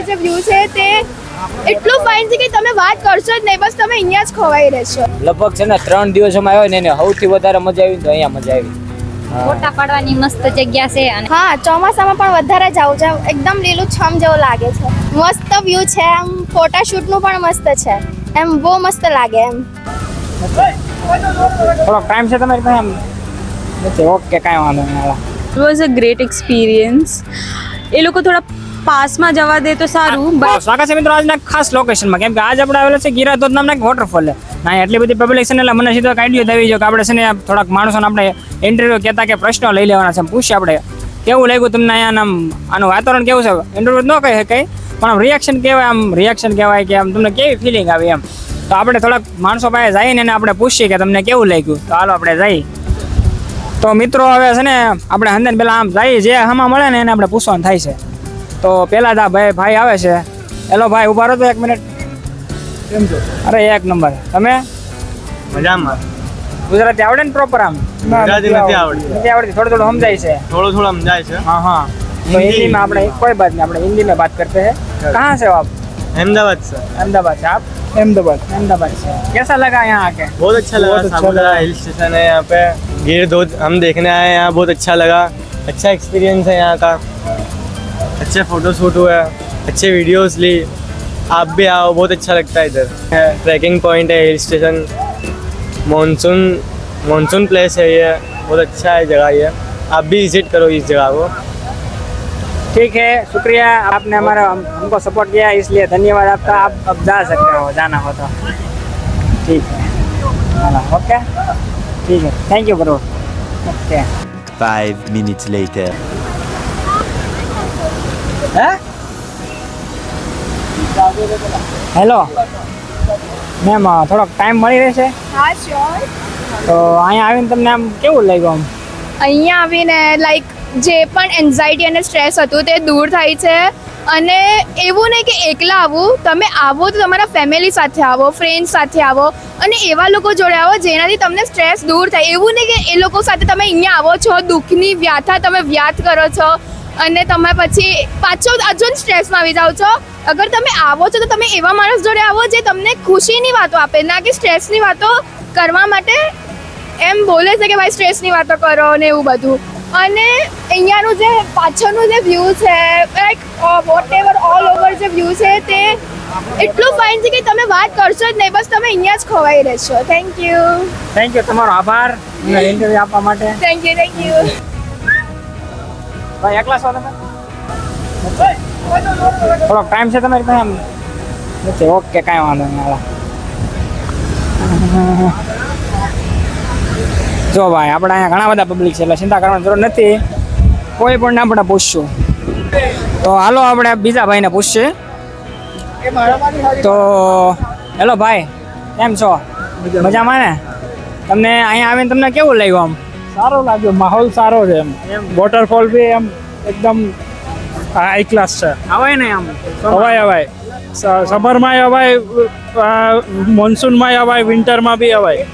જે વ્યૂ છે તે એટલું ફાઇન છે કે તમે વાત કરશો જ નહીં, બસ તમે અહીંયા જ ખોવાઈ રહેશો. લગભગ છે ને 3 દિવસોમાં આવ્યો ને એને સૌથી વધારે મજા આવી તો અહીંયા મજા આવી. ફોટા પાડવાની મસ્ત જગ્યા છે અને હા, ચોમાસામાં પણ વધારે જાવું છે. એકદમ લીલું છમ જેવું લાગે છે. મસ્ત વ્યૂ છે. એમ ફોટાશૂટનું પણ મસ્ત છે. એમ બહુ મસ્ત લાગે એમ. થોડોક ટાઈમ છે તમારી પાસે? ઓકે, કાંઈ વાંધો નહીં. It was a great experience. એ લોકો થોડા પાસમાં જવા દે તો સારું. સ્વાગત છે મિત્રો આજના ખાસ લોકેશનમાં, કેમ કે આજ આપણે આવેલા છે ગિરાધોધ નામના એક વોટરફોલ. ના એટલી બધી પબ્લિક છે ને એટલે મને સીધો એક આઈડિયા આવી ગયો કે આપણે છે ને થોડાક માણસોને આપણે ઇન્ટરવ્યુ કહેતા કે પ્રશ્નો લઈ લેવાના છે. પૂછીએ આપણે કેવું લાગ્યું તમને અહીંયા, આનું વાતાવરણ કેવું છે. ઇન્ટરવ્યુ ન કહી શકાય પણ આમ રિએક્શન કહેવાય, કે આમ તમને કેવી ફિલિંગ આવી એમ. તો આપણે થોડાક માણસો પાસે જઈને આપણે પૂછીએ કે તમને કેવું લાગ્યું. તો હાલો આપણે જઈએ. તો મિત્રો હવે છે ને આપણે હંદન પેલા આમ જઈએ, જે હમા મળે ને એને આપણે પૂછવાનું થાય છે. તો પેલા જ આ ભાઈ આવે છે. હેલો ભાઈ, ઉભા રહો તો 1 મિનિટ. કેમ છો? અરે એક નંબર. તમે? મજામાં. ગુજરાતી આવડે ને પ્રોપર? આમ ગુજરાતી નથી આવડતી. થોડું સમજાય છે. થોડું समझाए છે. हाँ हाँ, तो हिंदी में આપણે कोई बात नहीं, આપણે हिंदी में बात करते हैं. कहाँ से हो आप? अहमदाबाद से. अहमदाबाद से. आप? अहमदाबाद से. कैसा लगा यहाँ आके? बहुत अच्छा लगा. सापुतारा हिल स्टेशन है यहाँ पे. गिरधोध हम देखने आए हैं यहाँ. बहुत अच्छा लगा. अच्छा एक्सपीरियंस है यहाँ का. अच्छे फोटो शूट हुए, अच्छे वीडियोस ली. आप भी आओ, बहुत अच्छा लगता है इधर. ट्रैकिंग पॉइंट है, हिल स्टेशन, मानसून प्लेस है ये. बहुत अच्छा है जगह ये. आप भी विजिट करो इस जगह को. ठीक है, शुक्रिया. आपने हमको सपोर्ट किया इसलिए धन्यवाद आपका. आप अब जा सकते हो, जाना हो तो. ठीक है, ओके, ठीक है, thank you bro. Okay. 5 minutes later. Hello ma'am, થોડોક ટાઈમ મળી રહેશે? હા, શ્યોર. તો અહીંયા આવીને તમને આમ કેવું લાગ્યું? અહીંયા આવીને લાઈક જે પણ એન્ઝાઇટી અને સ્ટ્રેસ હતું તે દૂર થાય છે. અને એવું નહીં કે એકલા આવું, તમે આવો તો તમારા ફેમિલી સાથે આવો, ફ્રેન્ડ્સ સાથે આવો અને એવા લોકો જોડે આવો જેનાથી તમને સ્ટ્રેસ દૂર થાય. એવું નહીં કે એ લોકો સાથે તમે અહીંયા આવો છો, દુઃખની વ્યાથા તમે વ્યક્ત કરો છો અને તમે પછી પાછો હજુ સ્ટ્રેસમાં આવી જાઓ છો. અગર તમે આવો છો તો તમે એવા માણસ જોડે આવો જે તમને ખુશીની વાતો આપે, ના કે સ્ટ્રેસની વાતો કરવા માટે એમ બોલે છે કે ભાઈ સ્ટ્રેસની વાતો કરો ને એવું બધું. અને અહીંયાનું જે પાછળનું જે વ્યૂ છે, like what ever all over જે વ્યૂ છે તે એટલું ફાઇન છે કે તમે વાત કરશો જ નહીં, બસ તમે અહીંયા જ ખોવાઈ રહેશો. Thank you. તમારો આભાર ઇન્ટરવ્યુ આપવા માટે. Thank you. ભાઈ એકલા છો તમે? થોડોક ટાઈમ છે તમારી પાસે? આમ ઓકે, કાંઈ વાંધો નહીં. જો ભાઈ, આપણે અહીંયા ઘણા બધા પબ્લિક છે એટલે ચિંતા કરવાની જરૂર નથી. કોઈ પણ આપણે પૂછશું. તો હાલો આપણે બીજા ભાઈને પૂછીએ. તો હેલો ભાઈ, કેમ છો? મજામાં ને? તમને અહીંયા આવીને તમને કેવું લાગ્યું? આમ સારો લાગ્યો, માહોલ સારો છે. એમ વોટરફોલ બી એમ એકદમ હાઈ ક્લાસ છે. આવાય ને? આમ અવાય સમરમાં અવાય, મોન્સૂનમાં અવાય, વિન્ટરમાં બી અવાય.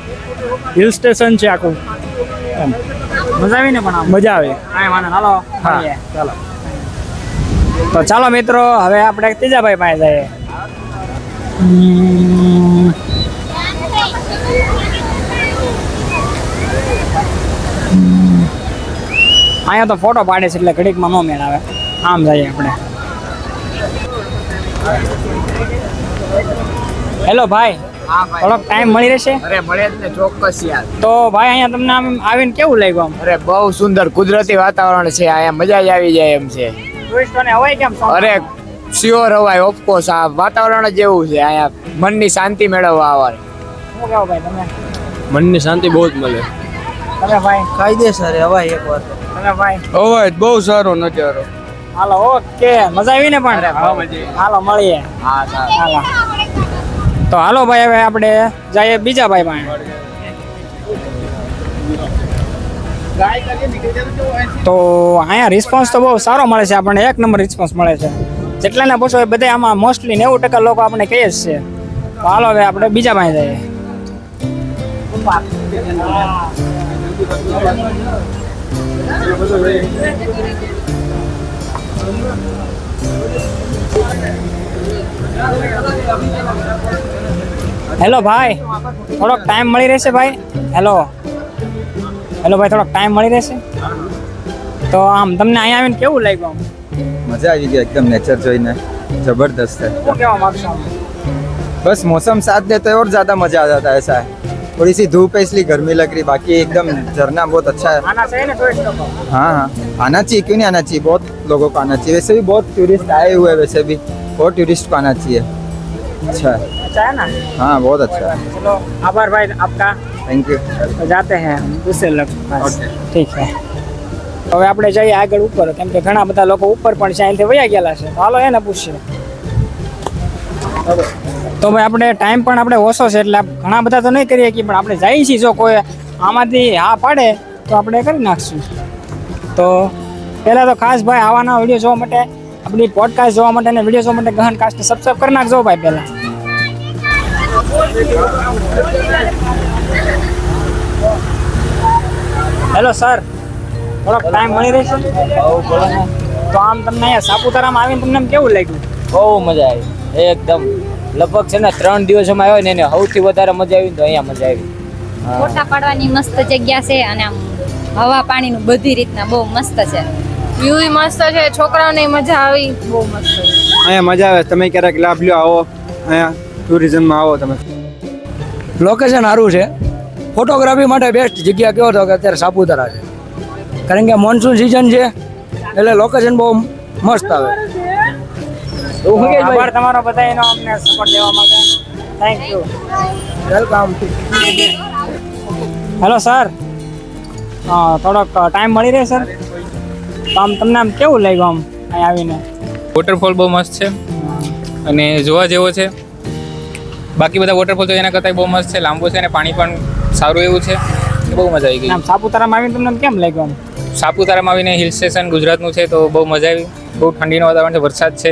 હિલ સ્ટેશન છે આખું. એમ મજા આવી ને? પણ આમ મજા આવે. કાંઈ વાંધો. હાલો, હા, ચાલો. તો ચાલો મિત્રો, હવે આપણે ત્રીજા ભાઈ પાસે જઈએ. અહીંયા તો ફોટો પાડે છે એટલે ઘડીકમાં નો મેળ આવે. આમ જઈએ આપણે. હેલો ભાઈ, થોડોક ટાઈમ મળી રહેશે? અરે મળે જ ને, ચોક્કસ યાર. તો ભાઈ અહીંયા તમને આમ આવીને કેવું લાગ્યું? આમ અરે બહુ સુંદર કુદરતી વાતાવરણ છે અહીંયા, મજા જ આવી જાય એમ છે. ટુરિસ્ટોને હવાય કેમ? અરે શ્યોર હવાય, ઓફકોર્સ. આ વાતાવરણ જ એવું છે અહીંયા, મનની શાંતિ મેળવવા આવવાની. શું કહો ભાઈ તમે? મનની શાંતિ બહુ જ મળે. તમે ભાઈ? કાયદેસર હવાય એકવાર. તમે ભાઈ? અવાજ બહુ સારો નજારો. હાલો, ઓકે, મજા આવી ને? પણ હાલો મળીએ. હા, હાલો. તો હાલો ભાઈ, હવે આપણે જઈએ બીજા ભાઈ પાસે. તો અહીંયા રિસ્પોન્સ તો બહુ સારો મળે છે આપણને, 1 નંબર રિસ્પોન્સ મળે છે. જેટલાને પૂછો એ બધા આમાં મોસ્ટલી 90% લોકો આપણે કહીએ જ છે. તો હાલો હવે આપણે બીજા પાસે જઈએ. હેલો ભાઈ, થોડોક ટાઈમ મળી રહેશે ભાઈ? હેલો ભાઈ, થોડોક ટાઈમ મળી રહેશે? તો આમ તમને અહીંયા આવીને કેવું લાગ્યું? मजा आई गया एकदम नेचर જોઈને जबरदस्त है શું કહેવા માંગશો? बस मौसम साथ देते हैं और ज्यादा मजा आ जाता है ऐसा है थोड़ी सी धूप है इसलिए गर्मी लग रही बाकी एकदम झरना बहुत अच्छा है આના છે ને ટુરિસ્ટો को? हाँ हाँ आना चाहिए क्यों नहीं आना चाहिए बहुत लोगों को आना चाहिए वैसे भी बहुत टूरिस्ट आए हुए हैं वैसे भी बहुत टूरिस्ट को आना चाहिए अच्छा है अच्छा है ना? हाँ बहुत अच्छा है चलो आभार भाई आपका, थैंक यू तो जाते हैं हम दूसरे लोग पास। Okay. ठीक है, હવે આપણે જઈએ આગળ ઉપર, કેમ કે ઘણા બધા લોકો ઉપર પણ છે, અહીંથી વયા ગયેલા છે. તો હાલો એને પૂછીએ. તો ભાઈ આપણે ટાઈમ પણ આપણે ઓછો છે એટલે ઘણા બધા તો નહીં કરીએ કે, પણ આપણે જઈએ છીએ, જો કોઈ આમાંથી હા પાડે તો આપણે કરી નાખશું. તો પહેલાં તો ખાસ ભાઈ આવાના વિડીયો જોવા માટે, આપણી પોડકાસ્ટ જોવા માટે અને વિડીયો જોવા માટે ગહન કાસ્ટને સબસ્ક્રાઈબ કરી નાખજો ભાઈ પહેલાં. હેલો સર, થોડોક ટાઈમ મળી રહેશે? તો આમ તમને અહીંયા સાપુતારામાં આવીને તમને કેવું લાગ્યું? બહુ મજા આવી એકદમ. લગભગ છે ને 3 દિવસમાં આવ્યો ને એને સૌથી વધારે મજા આવી તો અહીંયા મજા આવી. ફોટા પાડવાની મસ્ત જગ્યા છે અને આમ હવા પાણીનું બધી રીતના બહુ મસ્ત છે. વ્યૂ મસ્ત છે, છોકરાઓને મજા આવી, બહુ મસ્ત છે. અહીંયા મજા આવે, તમે ક્યારેક લાભ લ્યો, આવો અહીંયા ટુરિઝમમાં આવો તમે. લોકેશન સારું છે, ફોટોગ્રાફી માટે બેસ્ટ જગ્યા કયો તો કે અત્યારે સાપુતારા છે, કારણ કે મોન્સૂન સિઝન છે એટલે લોકેશન બહુ મસ્ત આવે. આભાર તમારો બધાનો અમને સપોર્ટ દેવા માટે. Thank you, welcome. Hello sir, થોડોક ટાઈમ મળી રહે સર? તો આમ તમને આમ કેવું લાગ્યું આમ અહીં આવીને? વોટરફોલ બહુ મસ્ત છે અને જોવા જેવો છે. બાકી બધા વોટરફોલ તો એના કરતાં બહુ મસ્ત છે, લાંબુ છે અને પાણી પણ સારું એવું છે. બહુ મજા આવી ગઈ. આમ સાપુતારામાં આવીને તમને કેમ લાગ્યું? આમ સાપુતારામાં આવીને હિલ સ્ટેશન ગુજરાતનું છે તો બહુ મજા આવી. બહુ ઠંડીનું વાતાવરણ છે, વરસાદ છે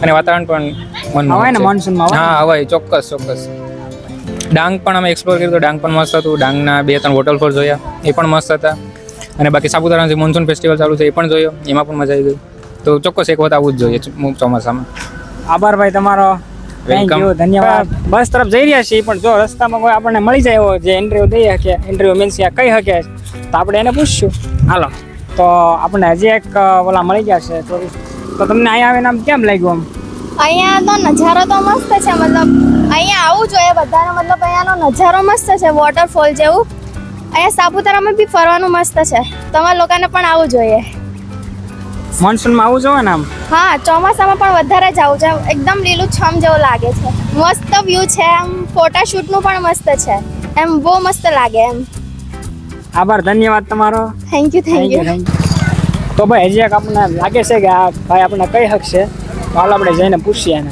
અને વાતાવરણ પણ હવાય ને મનમોહક છે. મોન્સૂનમાં? હા હવાય, ચોક્કસ. ડાંગ પણ અમે એક્સપ્લોર કર્યું તો ડાંગ પણ મસ્ત હતું. ડાંગના 2-3 વોટરફોલ જોયા, એ પણ મસ્ત હતા. અને બાકી સાપુતારાનો જે મોન્સૂન ફેસ્ટિવલ ચાલુ છે એ પણ જોયો, એમાં પણ મજા આવી ગઈ. તો ચોક્કસ એક વખત આવવું જ જોઈએ ચોમાસામાં. આભાર ભાઈ તમારો, થેન્ક Welcome. યુ, ધન્યવાદ. બસ તરફ જઈ રહ્યા છીએ, પણ જો રસ્તામાં કોઈ આપણને મળી જાય એવો જે ઇન્ટરવ્યુ દઈ શકે, ઇન્ટરવ્યુ મીન્સ કે કહી શકે, તો આપણે એને પૂછશું. હાલો, તો આપણને હજી એક ઓલા મળી ગયા છે tourist. તો તમને અહીંયા આવીને આમ કેમ લાગ્યું? આમ અહીંયા તો નજારો તો મસ્ત છે, મતલબ અહીંયા આવવું જોઈએ બધાને, મતલબ અહીંયાનો નજારો મસ્ત છે, વોટરફોલ જેવું. અહીંયા સાપુતારામાં બી ફરવાનું મસ્ત છે, તમારા લોકોને પણ આવવું જોઈએ. મોન્સૂનમાં આવું જોઈએ ને આમ? હા, ચોમાસામાં પણ વધારે જ આવું છે, એકદમ લીલું છમ જેવું લાગે છે, મસ્ત વ્યૂ છે, આમ ફોટાશૂટનું પણ મસ્ત છે, એમ બહુ મસ્ત લાગે એમ. આભાર, ધન્યવાદ તમારો. Thank you, thank you. તો ભાઈ હજી એક આપણને લાગે છે કે આ ભાઈ આપણને કહી શકશે, તો હાલ આપણે જઈને પૂછીએ એને.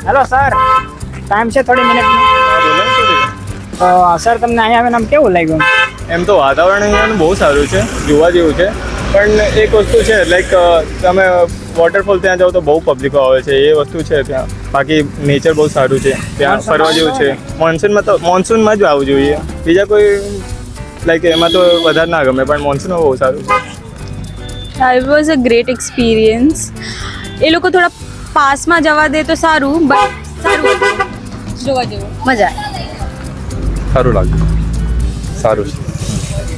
હેલો સર, ટાઈમ છે થોડી મિનિટ? તો સર તમને અહીંયા આવીને આમ કેવું લાગ્યું? એમ તો વાતાવરણ અહીંયાનું બહુ સારું છે, જોવા જેવું છે, પણ એક વસ્તુ છે લાઈક તમે વોટરફોલ ત્યાં જાઓ તો બહુ પબ્લિકો આવે છે, એ વસ્તુ છે ત્યાં. બાકી નેચર બહુ સારું છે ત્યાં, ફરવા જેવું છે. મોન્સૂનમાં જ આવવું જોઈએ, બીજા કોઈ લાઈક એમાં તો વધારે ના ગમે, પણ મોન્સૂનમાં બહુ સારું છે. It was a great experience. એ લોકો થોડા પાસમાં જવા દે તો સારું, બટ સારું જોવા જેવું, મજા આવે. સારું લાગ્યું, સારું છે.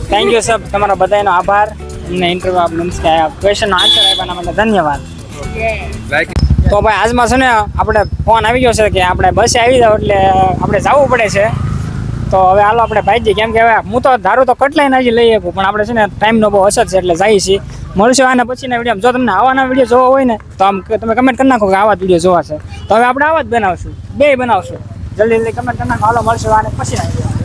થેન્ક યુ સર, તમારો બધાનો આભાર. અમને ઇન્ટરવ્યુ મીન્સ કે ક્વેશ્ચન આન્સર આપ્યાના માટે ધન્યવાદ. તો ભાઈ આજમાં છે ને આપણે ફોન આવી ગયો છે કે આપણે બસે આવી જાવ એટલે આપણે જવું પડે છે. તો હવે હાલો આપણે ભાઈ કેમ કે હવે હું તો ધારું તો કટલાઈને હજી લઈ શકું, પણ આપણે છે ને ટાઈમનો બહુ અસર છે એટલે જઈએ છીએ. મળશું આના પછીના વિડીયો. જો તમને આવાના વિડીયો જોવા હોય ને તો આમ તમે કમેન્ટ કરી નાખો કે આવા જ વિડીયો જોવા છે, તો હવે આપણે આવા જ બનાવશું, બે બનાવશું. જલ્દી કમેન્ટ કરી નાખો. હાલો મળશું આને પછીના વિડીયો.